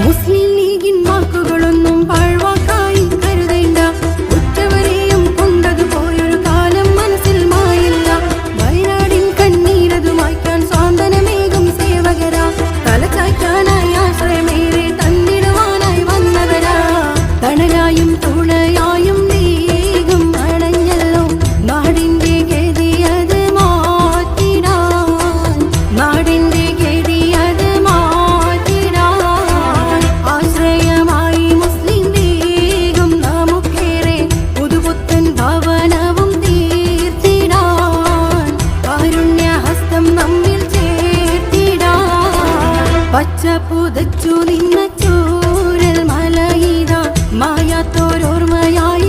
മുസ്ലിം ലീഗിൻ വാക്കുകളൊന്നും പാഴ്വാക്കായി കരുതേണ്ട. ഉറ്റവരെയും കൊണ്ടത് പോയൊരു കാലം മനസ്സിൽ മായില്ല. വയനാടിൻ കണ്ണീരതു മായ്ക്കാൻ സ്വാന്തനമേകും സേവകരാ. തലചായ്ക്കാനായി ആശ്രയമേറെ തന്നിടുവാനായി വന്നവരാ. തണലായും തുണയായും ലീഗും അണഞ്ഞല്ലോ. നാടിന്റെ ഗതിയത് മാറ്റിടാൻ, നാടിന്റെ ഗതിയത് മാറ്റിടാൻ ആശ്രയമായി മുസ്ലിം ലീഗും നമുക്കേറെ പുതുപുത്തൻ ഭവനവും തീർത്തിടാൻ കാരുണ്യഹസ്തം നമ്മിൽ ചേർത്തിടാൻ. പച്ച പുതച്ചു നിന്ന ചൂരൽ മലയിതാ മായാത്തോരോർമ്മയായി